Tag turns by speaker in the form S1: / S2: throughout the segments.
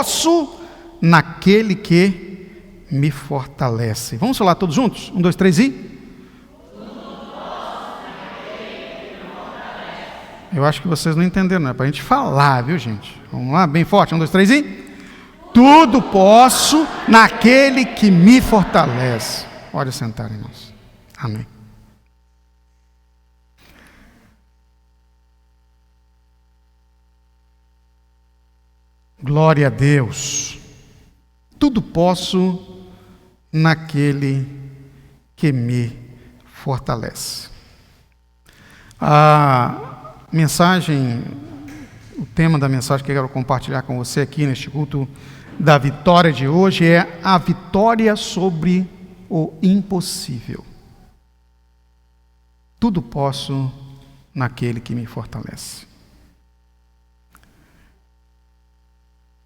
S1: posso naquele que me fortalece. Vamos falar todos juntos? 1, 2, 3 e... Eu acho que vocês não entenderam, não é para a gente falar, viu, gente? Vamos lá, bem forte. 1, 2, 3 e... Tudo posso naquele que me fortalece. Pode sentar, irmãos. Amém. Glória a Deus. Tudo posso naquele que me fortalece. A mensagem, o tema da mensagem que eu quero compartilhar com você aqui neste culto da vitória de hoje é a vitória sobre o impossível. Tudo posso naquele que me fortalece.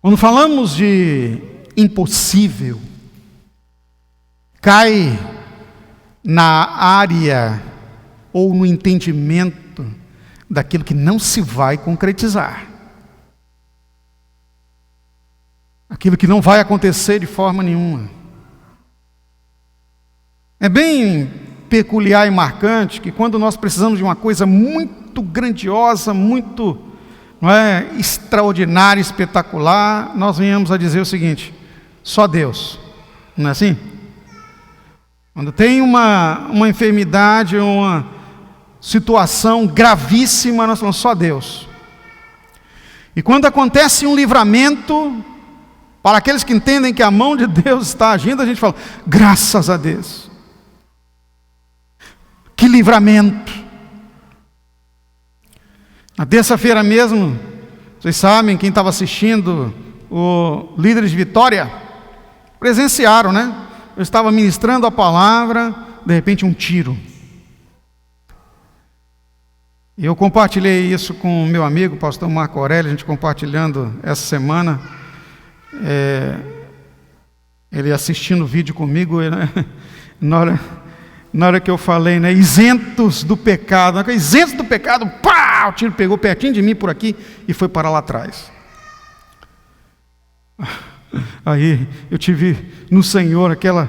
S1: Quando falamos de impossível, cai na área ou no entendimento daquilo que não se vai concretizar. Aquilo que não vai acontecer de forma nenhuma. É bem peculiar e marcante que quando nós precisamos de uma coisa muito grandiosa, muito extraordinária, espetacular, nós venhamos a dizer o seguinte: só Deus. Não é assim? Quando tem uma enfermidade, uma situação gravíssima, nós falamos só Deus. E quando acontece um livramento, para aqueles que entendem que a mão de Deus está agindo, a gente fala, graças a Deus. Que livramento. Na terça-feira mesmo, vocês sabem, quem estava assistindo o Líderes de Vitória, presenciaram, né? Eu estava ministrando a palavra, de repente um tiro. E eu compartilhei isso com o meu amigo, o pastor Marco Aurélio, a gente compartilhando essa semana. Ele assistindo o vídeo comigo, na hora que eu falei, né, isentos do pecado, pá, o tiro pegou pertinho de mim por aqui e foi parar lá atrás. Aí eu tive no Senhor aquela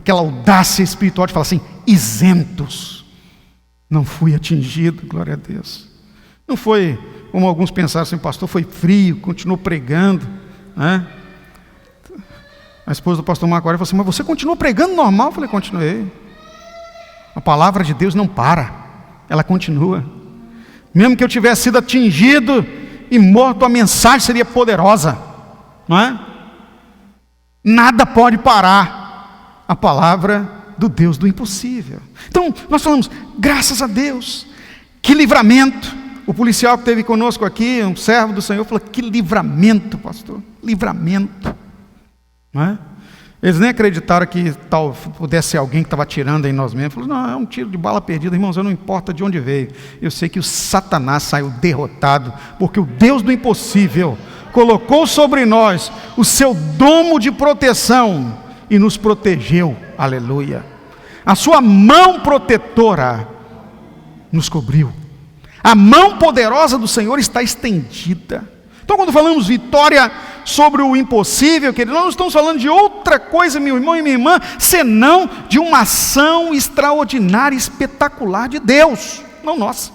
S1: audácia espiritual de falar assim, isentos, não fui atingido, glória a Deus. Não foi como alguns pensaram assim, pastor foi frio, continuou pregando, né? A esposa do pastor Marco Aurélio falou assim, mas você continuou pregando normal? Eu falei, continuei. A palavra de Deus não para, ela continua. Mesmo que eu tivesse sido atingido e morto, a mensagem seria poderosa, não é? Nada pode parar a palavra do Deus do impossível. Então, nós falamos, graças a Deus, que livramento. O policial que esteve conosco aqui, um servo do Senhor, falou, que livramento, pastor, livramento. Não é? Eles nem acreditaram que tal pudesse ser alguém que estava atirando em nós mesmos. Falaram, não, é um tiro de bala perdida, irmãos, não importa de onde veio. Eu sei que o Satanás saiu derrotado, porque o Deus do impossível colocou sobre nós o seu domo de proteção e nos protegeu, aleluia. A sua mão protetora nos cobriu. A mão poderosa do Senhor está estendida. Então, quando falamos vitória sobre o impossível, querido, nós não estamos falando de outra coisa, meu irmão e minha irmã, senão de uma ação extraordinária, espetacular de Deus, não nossa.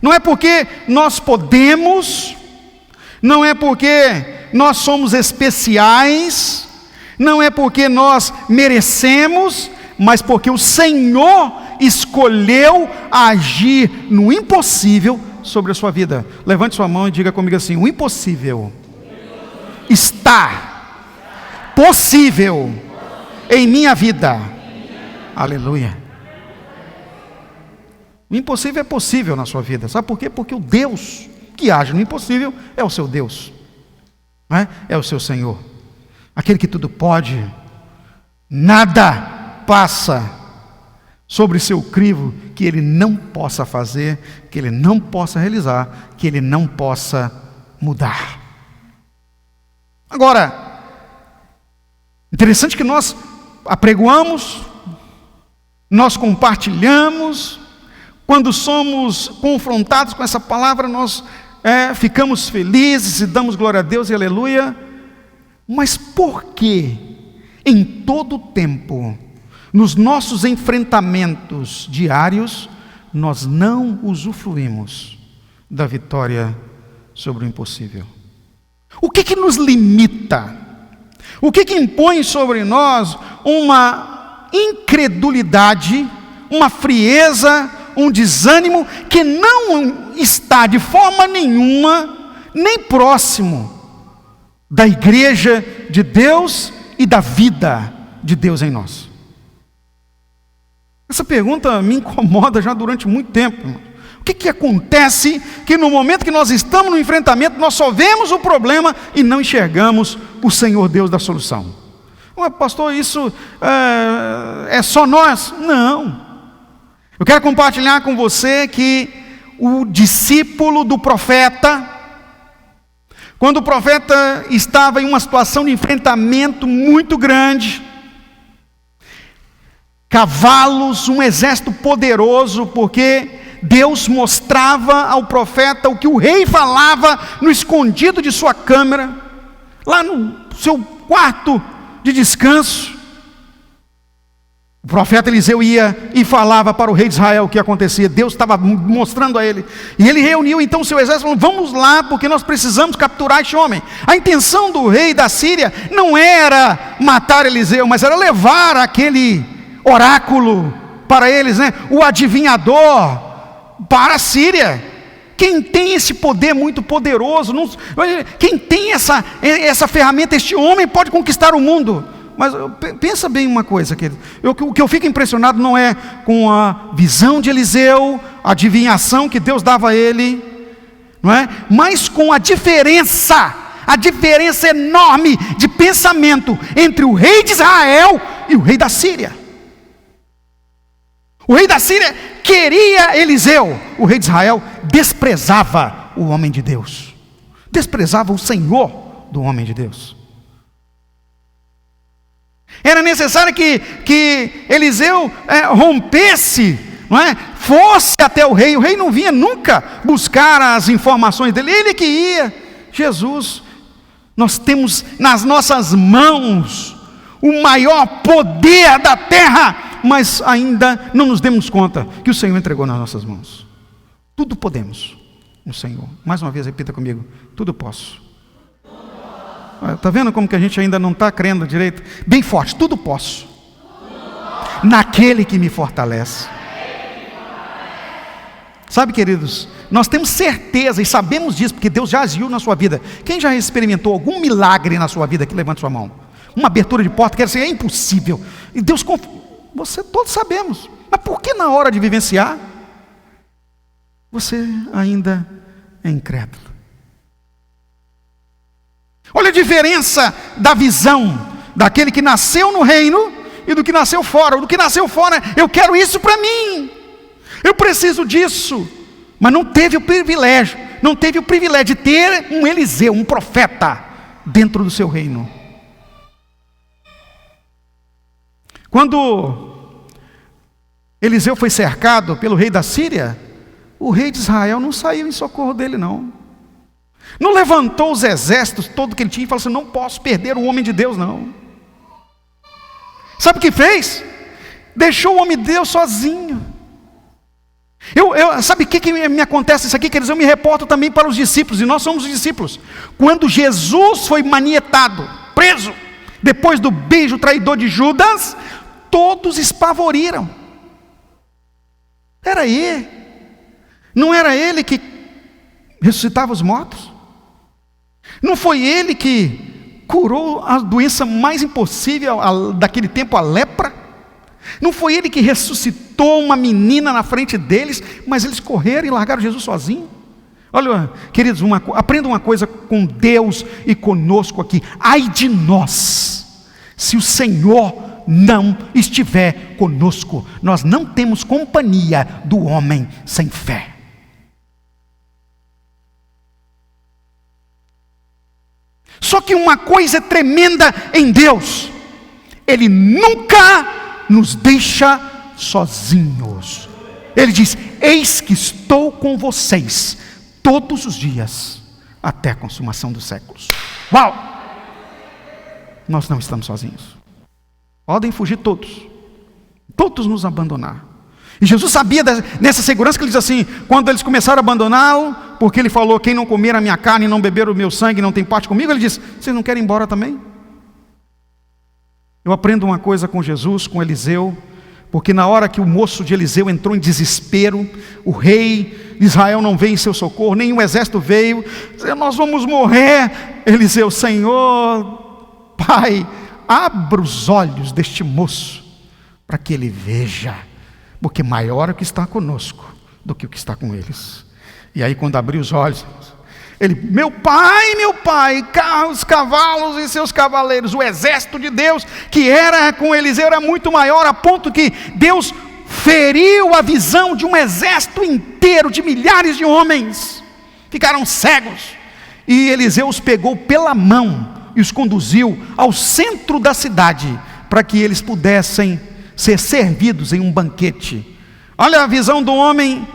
S1: Não é porque nós podemos, não é porque nós somos especiais, não é porque nós merecemos, mas porque o Senhor escolheu agir no impossível sobre a sua vida. Levante sua mão e diga comigo assim, o impossível está possível em minha vida. Aleluia. O impossível é possível na sua vida. Sabe por quê? Porque o Deus que age no impossível é o seu Deus, não é? É o seu Senhor, aquele que tudo pode. Nada passa sobre seu crivo que ele não possa fazer, que ele não possa realizar, que ele não possa mudar. Agora, interessante que nós apregoamos, nós compartilhamos, quando somos confrontados com essa palavra, nós ficamos felizes e damos glória a Deus e aleluia, mas por que em todo o tempo, nos nossos enfrentamentos diários, nós não usufruímos da vitória sobre o impossível? O que nos limita? O que impõe sobre nós uma incredulidade, uma frieza, um desânimo que não está de forma nenhuma nem próximo da igreja de Deus e da vida de Deus em nós? Essa pergunta me incomoda já durante muito tempo, irmão. O que acontece que no momento que nós estamos no enfrentamento, nós só vemos o problema e não enxergamos o Senhor Deus da solução? Mas, pastor, isso é só nós? Não. Eu quero compartilhar com você que o discípulo do profeta, quando o profeta estava em uma situação de enfrentamento muito grande, cavalos, um exército poderoso, porque Deus mostrava ao profeta o que o rei falava no escondido de sua câmara, lá no seu quarto de descanso. O profeta Eliseu ia e falava para o rei de Israel o que acontecia. Deus estava mostrando a ele. E ele reuniu então o seu exército, falando: vamos lá, porque nós precisamos capturar este homem. A intenção do rei da Síria não era matar Eliseu, mas era levar aquele oráculo para eles, o adivinhador, para a Síria. Quem tem esse poder muito poderoso, quem tem essa ferramenta, este homem pode conquistar o mundo. Mas pensa bem uma coisa, querido. O que eu fico impressionado não é com a visão de Eliseu, a adivinhação que Deus dava a ele, não é? Mas com a diferença enorme de pensamento entre o rei de Israel e o rei da Síria. O rei da Síria queria Eliseu, o rei de Israel desprezava o homem de Deus, desprezava o Senhor do homem de Deus. Era necessário que Eliseu rompesse, não é? Fosse até o rei não vinha nunca buscar as informações dele, ele que ia. Jesus, nós temos nas nossas mãos o maior poder da terra, mas ainda não nos demos conta que o Senhor entregou nas nossas mãos. Tudo podemos no Senhor. Mais uma vez, repita comigo: tudo posso. Está vendo como que a gente ainda não está crendo direito? Bem forte: tudo posso naquele que me fortalece. Sabe, queridos, nós temos certeza e sabemos disso, porque Deus já agiu na sua vida. Quem já experimentou algum milagre na sua vida? Que levante sua mão. Uma abertura de porta, quer dizer, é impossível. E Deus, você todos sabemos. Mas por que na hora de vivenciar, você ainda é incrédulo? Olha a diferença da visão daquele que nasceu no reino e do que nasceu fora. O do que nasceu fora: eu quero isso para mim, eu preciso disso, mas não teve o privilégio de ter um Eliseu, um profeta dentro do seu reino. Quando Eliseu foi cercado pelo rei da Síria, o rei de Israel não saiu em socorro dele, não levantou os exércitos todo que ele tinha e falou assim: não posso perder o homem de Deus, não. Sabe o que fez? Deixou o homem de Deus sozinho. Sabe o que me acontece isso aqui, queridos? Eu me reporto também para os discípulos, e nós somos os discípulos. Quando Jesus foi manietado, preso, depois do beijo traidor de Judas, todos espavoriram. Não era ele que ressuscitava os mortos? Não foi ele que curou a doença mais impossível daquele tempo, a lepra? Não foi ele que ressuscitou uma menina na frente deles, mas eles correram e largaram Jesus sozinho? Olha, queridos, aprenda uma coisa com Deus e conosco aqui: ai de nós, se o Senhor não estiver conosco. Nós não temos companhia do homem sem fé. Só que uma coisa tremenda em Deus: Ele nunca nos deixa sozinhos. Ele diz: eis que estou com vocês todos os dias, até a consumação dos séculos. Uau! Nós não estamos sozinhos. Podem fugir todos nos abandonar. E Jesus sabia nessa segurança, que ele diz assim, quando eles começaram a abandoná-lo, porque ele falou, quem não comer a minha carne e não beber o meu sangue não tem parte comigo, ele diz, vocês não querem ir embora também? Eu aprendo uma coisa com Jesus, com Eliseu, porque na hora que o moço de Eliseu entrou em desespero, o rei de Israel não veio em seu socorro, nem o exército veio, nós vamos morrer. Eliseu, Senhor, Pai, abra os olhos deste moço, para que ele veja, porque maior é o que está conosco, do que o que está com eles. E aí quando abriu os olhos, ele, meu pai, os cavalos e seus cavaleiros, o exército de Deus, que era com Eliseu, era muito maior, a ponto que Deus feriu a visão de um exército inteiro, de milhares de homens, ficaram cegos, e Eliseu os pegou pela mão, e os conduziu ao centro da cidade, para que eles pudessem ser servidos em um banquete. Olha a visão do homem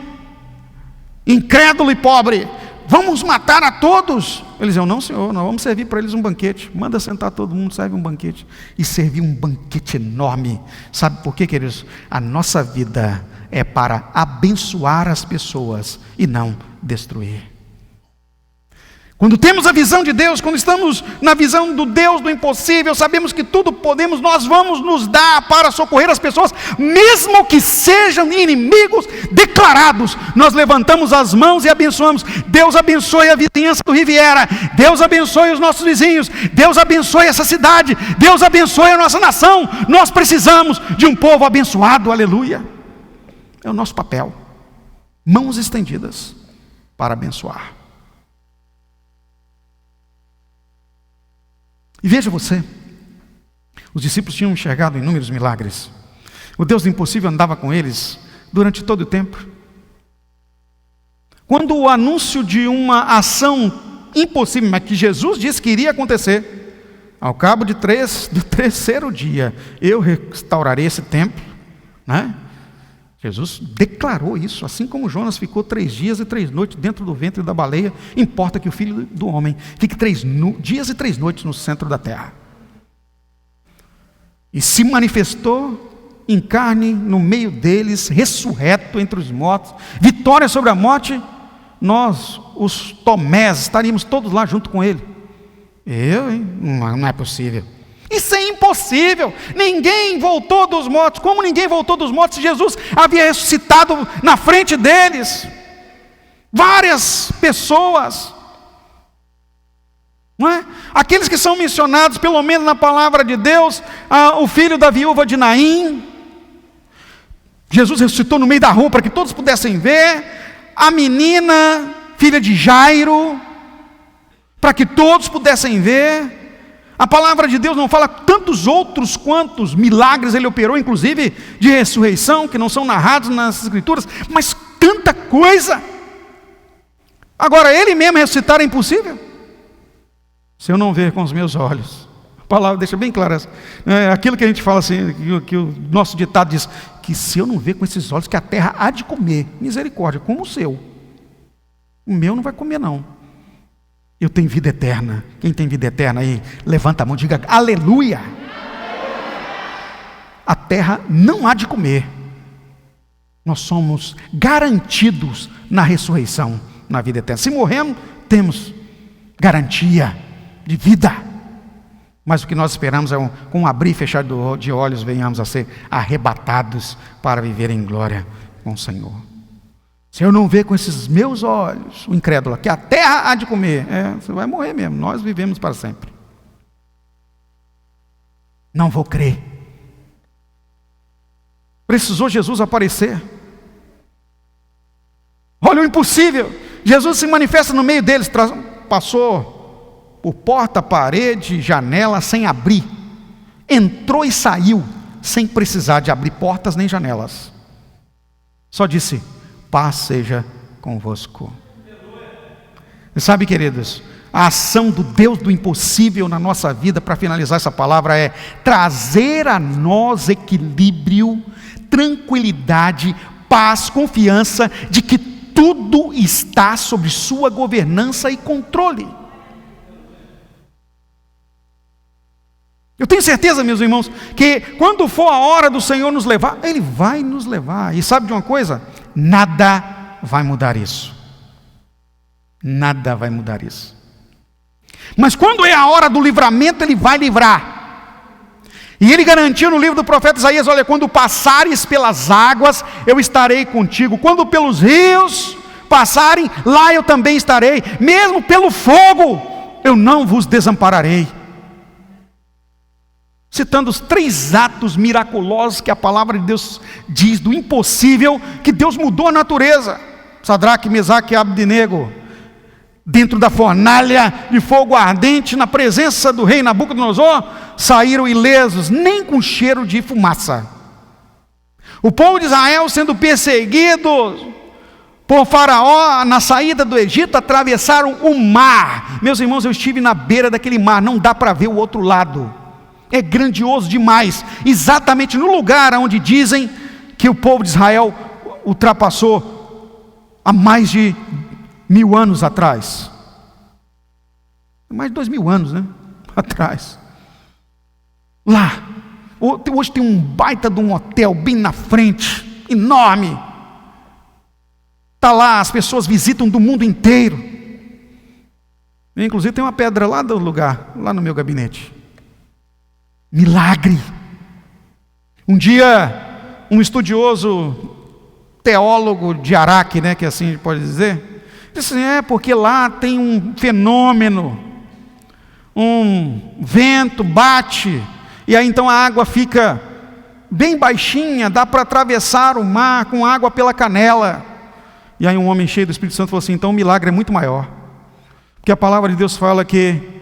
S1: incrédulo e pobre, vamos matar a todos? Eles diziam, não senhor, nós vamos servir para eles um banquete, manda sentar todo mundo, serve um banquete, e serviu um banquete enorme. Sabe por quê, queridos? A nossa vida é para abençoar as pessoas e não destruir. Quando temos a visão de Deus, quando estamos na visão do Deus do impossível, sabemos que tudo podemos, nós vamos nos dar para socorrer as pessoas, mesmo que sejam inimigos declarados. Nós levantamos as mãos e abençoamos. Deus abençoe a vizinhança do Riviera, Deus abençoe os nossos vizinhos, Deus abençoe essa cidade, Deus abençoe a nossa nação. Nós precisamos de um povo abençoado, aleluia. É o nosso papel, mãos estendidas para abençoar. E veja você, os discípulos tinham enxergado inúmeros milagres. O Deus do impossível andava com eles durante todo o tempo. Quando o anúncio de uma ação impossível, mas que Jesus disse que iria acontecer, ao cabo do terceiro dia, eu restaurarei esse templo, né? Jesus declarou isso, assim como Jonas ficou 3 dias e 3 noites dentro do ventre da baleia, importa que o Filho do Homem fique 3 dias e 3 noites no centro da terra. E se manifestou em carne no meio deles, ressurreto entre os mortos, vitória sobre a morte. Nós, os Tomés, estaríamos todos lá junto com ele. Não é possível. Isso é impossível, ninguém voltou dos mortos. Como ninguém voltou dos mortos? Jesus havia ressuscitado na frente deles, várias pessoas, não é? Aqueles que são mencionados, pelo menos na palavra de Deus, o filho da viúva de Naim, Jesus ressuscitou no meio da rua para que todos pudessem ver, a menina, filha de Jairo, para que todos pudessem ver. A palavra de Deus não fala tantos outros quantos milagres ele operou, inclusive de ressurreição, que não são narrados nas escrituras, mas tanta coisa. Agora, ele mesmo ressuscitar é impossível? Se eu não ver com os meus olhos. A palavra deixa bem claro aquilo que a gente fala assim, que o nosso ditado diz, que se eu não ver com esses olhos, que a terra há de comer, misericórdia, como o seu. O meu não vai comer não. Eu tenho vida eterna. Quem tem vida eterna aí, levanta a mão e diga aleluia. A terra não há de comer. Nós somos garantidos na ressurreição, na vida eterna. Se morremos, temos garantia de vida. Mas o que nós esperamos é com um abrir e fechar de olhos, venhamos a ser arrebatados para viver em glória com o Senhor. Se eu não ver com esses meus olhos, o incrédulo, que a terra há de comer, você vai morrer mesmo, nós vivemos para sempre. Não vou crer. Precisou Jesus aparecer. Olha o impossível, Jesus se manifesta no meio deles, passou por porta, parede, janela, sem abrir, entrou e saiu, sem precisar de abrir portas nem janelas, só disse, paz seja convosco. E sabe, queridos, a ação do Deus do impossível na nossa vida, para finalizar essa palavra, é trazer a nós equilíbrio, tranquilidade, paz, confiança de que tudo está sob sua governança e controle. Eu tenho certeza, meus irmãos, que quando for a hora do Senhor nos levar, Ele vai nos levar. E sabe de uma coisa? Nada vai mudar isso. Nada vai mudar isso. Mas quando é a hora do livramento, Ele vai livrar. E Ele garantiu no livro do profeta Isaías: olha, quando passares pelas águas, eu estarei contigo. Quando pelos rios passarem, lá eu também estarei. Mesmo pelo fogo, eu não vos desampararei. Citando os 3 atos miraculosos que a palavra de Deus diz do impossível, que Deus mudou a natureza. Sadraque, Mesaque e Abdenego, dentro da fornalha de fogo ardente, na presença do rei Nabucodonosor, saíram ilesos, nem com cheiro de fumaça. O povo de Israel sendo perseguido por Faraó na saída do Egito, atravessaram o mar. Meus irmãos, eu estive na beira daquele mar, não dá para ver o outro lado. É grandioso demais, exatamente no lugar onde dizem que o povo de Israel ultrapassou há mais de 1000 anos atrás. Mais de 2000 anos, né? Atrás. Lá. Hoje tem um baita de um hotel bem na frente, enorme. Está lá, as pessoas visitam do mundo inteiro. Inclusive tem uma pedra lá do lugar, lá no meu gabinete. Milagre. Um dia, um estudioso teólogo de Araque, né, que assim a gente pode dizer, disse assim: porque lá tem um fenômeno, um vento bate, e aí então a água fica bem baixinha, dá para atravessar o mar com água pela canela. E aí um homem cheio do Espírito Santo falou assim: então o milagre é muito maior, porque a palavra de Deus fala que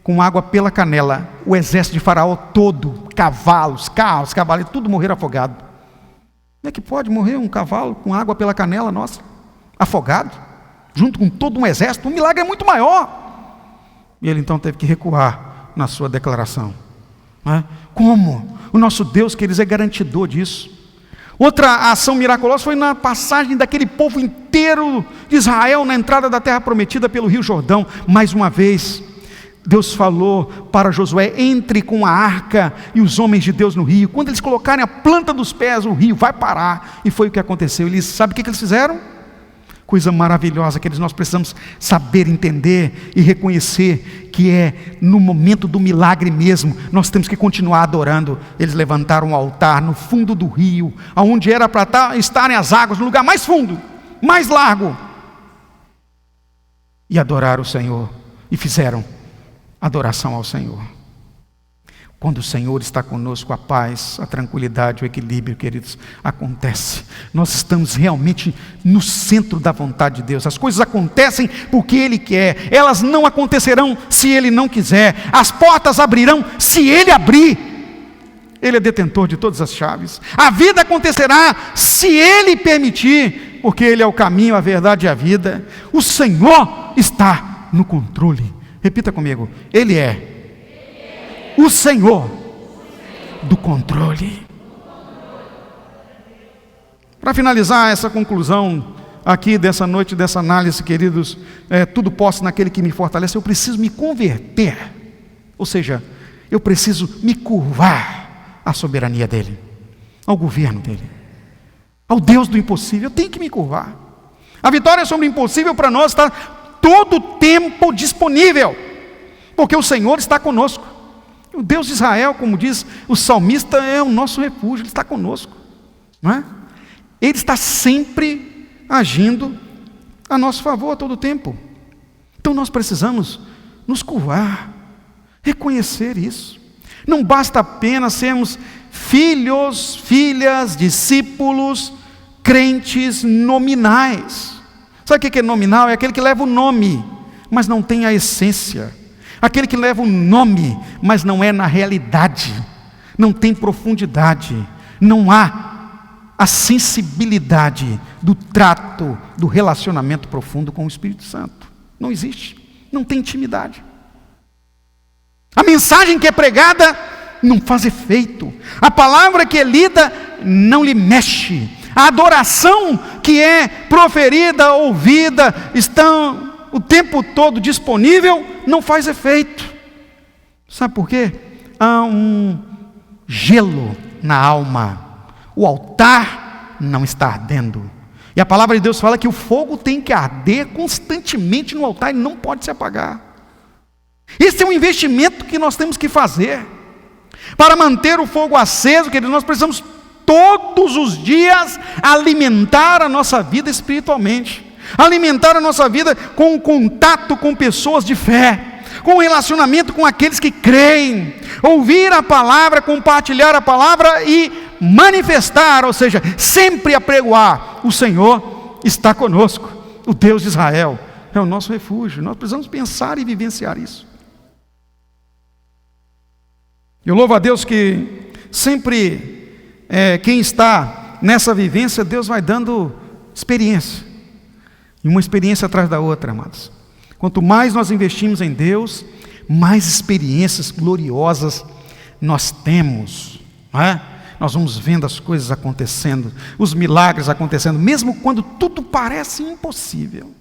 S1: com água pela canela, o exército de Faraó todo, cavalos, carros, cavaleiros, tudo morreram afogado. Como é que pode morrer um cavalo com água pela canela, nossa, afogado, junto com todo um exército? O milagre é muito maior. E ele então teve que recuar na sua declaração. Não é? Como? O nosso Deus, queridos, é garantidor disso. Outra ação miraculosa foi na passagem daquele povo inteiro de Israel na entrada da terra prometida pelo rio Jordão. Mais uma vez, Deus falou para Josué: entre com a arca e os homens de Deus no rio. Quando eles colocarem a planta dos pés, o rio vai parar. E foi o que aconteceu. Eles, sabe o que eles fizeram? Coisa maravilhosa que nós precisamos saber entender e reconhecer, que é no momento do milagre mesmo, nós temos que continuar adorando. Eles levantaram um altar no fundo do rio, onde era para estarem as águas, no lugar mais fundo, mais largo, e adoraram o Senhor, e fizeram adoração ao Senhor. Quando o Senhor está conosco, a paz, a tranquilidade, o equilíbrio, queridos, acontece. Nós estamos realmente no centro da vontade de Deus. As coisas acontecem porque Ele quer. Elas não acontecerão se Ele não quiser. As portas abrirão se Ele abrir. Ele é detentor de todas as chaves. A vida acontecerá se Ele permitir, porque Ele é o caminho, a verdade e a vida. O Senhor está no controle. Repita comigo: Ele é o Senhor do controle. Para finalizar essa conclusão aqui dessa noite, dessa análise, queridos, tudo posso naquele que me fortalece. Eu preciso me converter, ou seja, eu preciso me curvar à soberania dEle, ao governo dEle, ao Deus do impossível. Eu tenho que me curvar. A vitória sobre o impossível para nós está todo o tempo disponível, porque o Senhor está conosco. O Deus de Israel, como diz o salmista, é o nosso refúgio. Ele está conosco, não é? Ele está sempre agindo a nosso favor a todo o tempo. Então nós precisamos nos curvar, reconhecer isso. Não basta apenas sermos filhos, filhas, discípulos, crentes nominais. Sabe o que é nominal? É aquele que leva o nome, mas não tem a essência. Aquele que leva o nome, mas não é na realidade, não tem profundidade, não há a sensibilidade do trato, do relacionamento profundo com o Espírito Santo. Não existe, não tem intimidade. A mensagem que é pregada não faz efeito, a palavra que é lida não lhe mexe, a adoração que é proferida, ouvida, estão o tempo todo disponível, não faz efeito. Sabe por quê? Há um gelo na alma. O altar não está ardendo. E a palavra de Deus fala que o fogo tem que arder constantemente no altar e não pode se apagar. Esse é um investimento que nós temos que fazer. Para manter o fogo aceso, queridos, nós precisamos todos os dias alimentar a nossa vida espiritualmente. Alimentar a nossa vida com o contato com pessoas de fé, com o relacionamento com aqueles que creem, ouvir a palavra, compartilhar a palavra e manifestar, ou seja, sempre apregoar: o Senhor está conosco, o Deus de Israel é o nosso refúgio. Nós precisamos pensar e vivenciar isso. Eu louvo a Deus que sempre quem está nessa vivência, Deus vai dando experiência, e uma experiência atrás da outra, amados. Quanto mais nós investimos em Deus, mais experiências gloriosas nós temos, não é? Nós vamos vendo as coisas acontecendo, os milagres acontecendo, mesmo quando tudo parece impossível,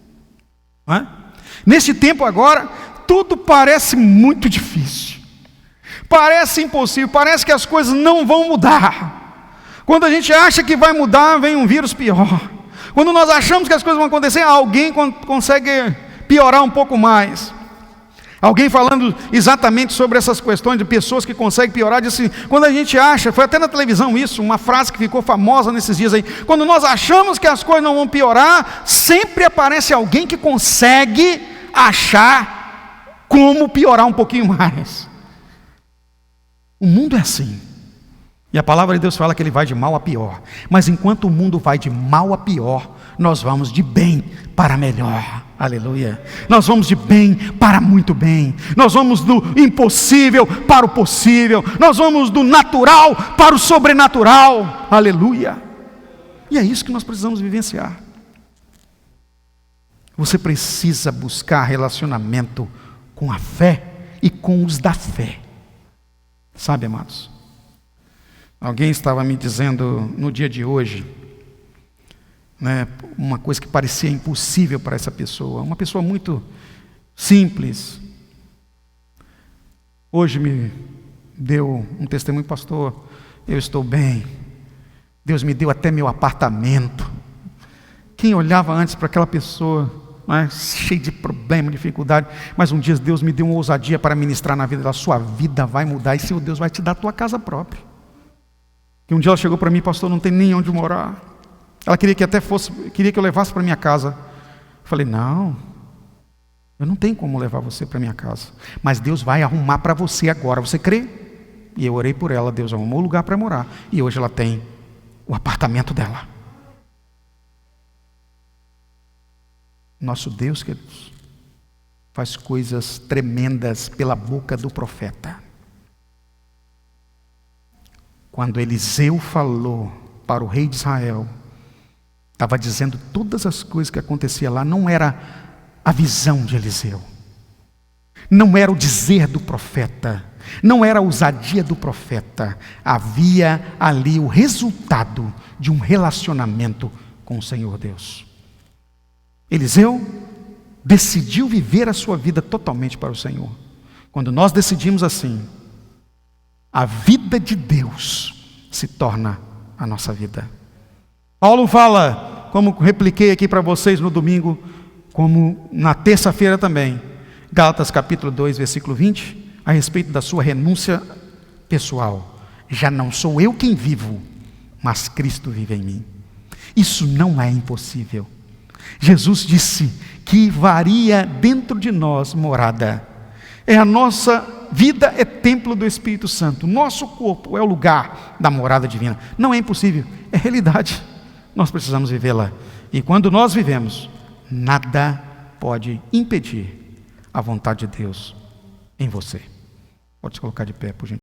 S1: não é? Neste tempo agora, tudo parece muito difícil, parece impossível, parece que as coisas não vão mudar. Quando a gente acha que vai mudar, vem um vírus pior. Quando nós achamos que as coisas vão acontecer, alguém consegue piorar um pouco mais. Alguém falando exatamente sobre essas questões de pessoas que conseguem piorar, disse assim: quando a gente acha, foi até na televisão isso, uma frase que ficou famosa nesses dias aí, quando nós achamos que as coisas não vão piorar, sempre aparece alguém que consegue achar como piorar um pouquinho mais. O mundo é assim. E a palavra de Deus fala que ele vai de mal a pior. Mas enquanto o mundo vai de mal a pior, nós vamos de bem para melhor. Aleluia. Nós vamos de bem para muito bem. Nós vamos do impossível para o possível. Nós vamos do natural para o sobrenatural. Aleluia. E é isso que nós precisamos vivenciar. Você precisa buscar relacionamento com a fé e com os da fé. Sabe, amados? Alguém estava me dizendo no dia de hoje, né, uma coisa que parecia impossível para essa pessoa, uma pessoa muito simples. Hoje me deu um testemunho: pastor, eu estou bem, Deus me deu até meu apartamento. Quem olhava antes para aquela pessoa, né, cheia de problema, dificuldade, mas um dia Deus me deu uma ousadia para ministrar na vida dela: sua vida vai mudar e Senhor Deus vai te dar a tua casa própria. Que um dia ela chegou para mim: pastor, não tem nem onde morar. Ela queria que eu levasse para minha casa. Eu falei: não, eu não tenho como levar você para minha casa, mas Deus vai arrumar para você agora, você crê? E eu orei por ela, Deus arrumou um lugar para morar, e hoje ela tem o apartamento dela. Nosso Deus, queridos, faz coisas tremendas pela boca do profeta. Quando Eliseu falou para o rei de Israel, estava dizendo todas as coisas que aconteciam lá, não era a visão de Eliseu, não era o dizer do profeta, não era a ousadia do profeta, havia ali o resultado de um relacionamento com o Senhor Deus. Eliseu decidiu viver a sua vida totalmente para o Senhor. Quando nós decidimos assim, a vida de Deus se torna a nossa vida. Paulo fala, como repliquei aqui para vocês no domingo, como na terça-feira também, Gálatas capítulo 2, versículo 20, a respeito da sua renúncia pessoal. Já não sou eu quem vivo, mas Cristo vive em mim. Isso não é impossível. Jesus disse que varia dentro de nós morada. A nossa vida é templo do Espírito Santo. Nosso corpo é o lugar da morada divina. Não é impossível, é realidade. Nós precisamos vivê-la. E quando nós vivemos, nada pode impedir a vontade de Deus em você. Pode se colocar de pé, por gentileza.